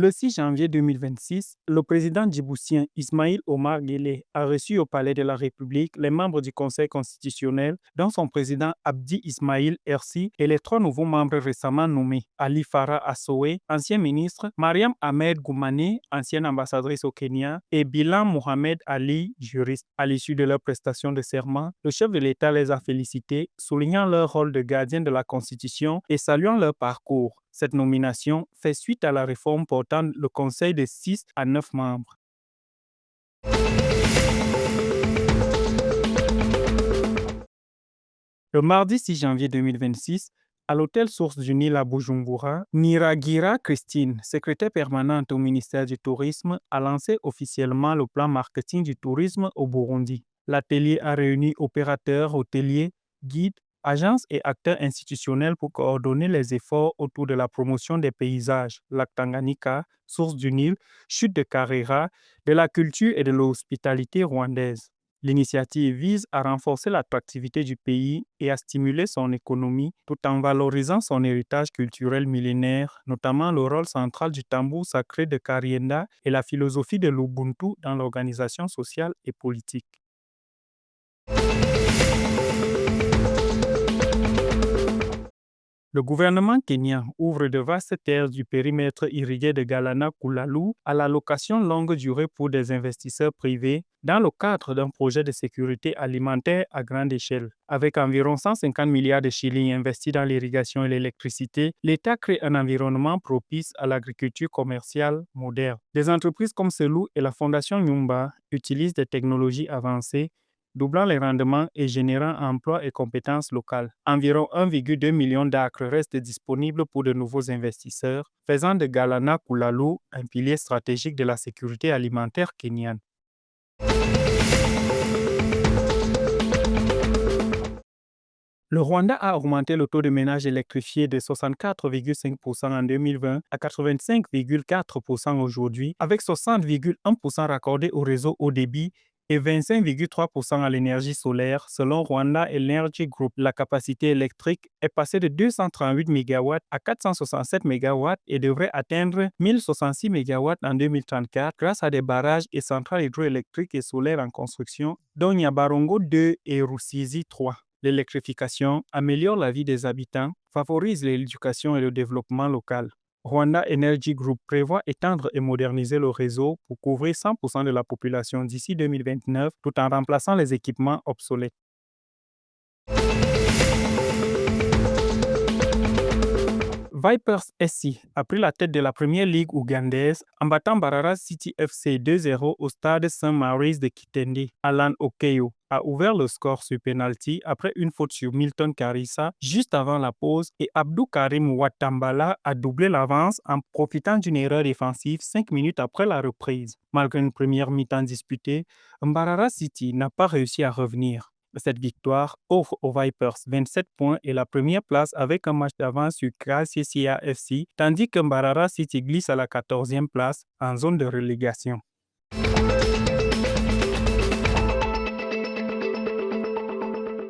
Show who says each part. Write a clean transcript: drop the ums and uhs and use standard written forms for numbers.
Speaker 1: Le 6 janvier 2026, le président djiboutien Ismaïl Omar Guelleh a reçu au Palais de la République les membres du Conseil constitutionnel, dont son président Abdi Ismaïl Hersi et les 3 nouveaux membres récemment nommés, Ali Farah Assowe, ancien ministre, Mariam Ahmed Goumane, ancienne ambassadrice au Kenya, et Bilan Mohamed Ali, juriste. À l'issue de leur prestation de serment, le chef de l'État les a félicités, soulignant leur rôle de gardien de la Constitution et saluant leur parcours. Cette nomination fait suite à la réforme portant le Conseil de 6 à 9 membres. Le mardi 6 janvier 2026, à l'hôtel Source du Nil à Bujumbura, Niragira Christine, secrétaire permanente au ministère du Tourisme, a lancé officiellement le plan marketing du tourisme au Burundi. L'atelier a réuni opérateurs hôteliers, guides, agences et acteurs institutionnels pour coordonner les efforts autour de la promotion des paysages, lac Tanganyika, source du Nil, chute de Karera, de la culture et de l'hospitalité rwandaise. L'initiative vise à renforcer l'attractivité du pays et à stimuler son économie tout en valorisant son héritage culturel millénaire, notamment le rôle central du tambour sacré de Karienda et la philosophie de l'Ubuntu dans l'organisation sociale et politique. Le gouvernement kenyan ouvre de vastes terres du périmètre irrigué de Galana Kulalu à la location longue durée pour des investisseurs privés dans le cadre d'un projet de sécurité alimentaire à grande échelle. Avec environ 150 milliards de shillings investis dans l'irrigation et l'électricité, l'État crée un environnement propice à l'agriculture commerciale moderne. Des entreprises comme Selou et la Fondation Nyumba utilisent des technologies avancées doublant les rendements et générant emplois et compétences locales. Environ 1,2 million d'acres restent disponibles pour de nouveaux investisseurs, faisant de Galana Kulalu un pilier stratégique de la sécurité alimentaire kenyane. Le Rwanda a augmenté le taux de ménages électrifiés de 64,5% en 2020 à 85,4% aujourd'hui, avec 60,1% raccordés au réseau haut débit et 25,3% à l'énergie solaire, selon Rwanda Energy Group. La capacité électrique est passée de 238 MW à 467 MW et devrait atteindre 1066 MW en 2034 grâce à des barrages et centrales hydroélectriques et solaires en construction, dont Nyabarongo 2 et Rusizi 3. L'électrification améliore la vie des habitants, favorise l'éducation et le développement local. Rwanda Energy Group prévoit étendre et moderniser le réseau pour couvrir 100% de la population d'ici 2029 tout en remplaçant les équipements obsolètes. Vipers SC a pris la tête de la première ligue ougandaise en battant Mbarara City FC 2-0 au stade Saint-Maurice de Kitende. Alan Okeyo a ouvert le score sur penalty après une faute sur Milton Karissa juste avant la pause et Abdou Karim Watambala a doublé l'avance en profitant d'une erreur défensive 5 minutes après la reprise. Malgré une première mi-temps disputée, Mbarara City n'a pas réussi à revenir. Cette victoire offre aux Vipers 27 points et la première place avec un match d'avance sur Gracia FC, tandis que Mbarara City glisse à la 14e place en zone de relégation.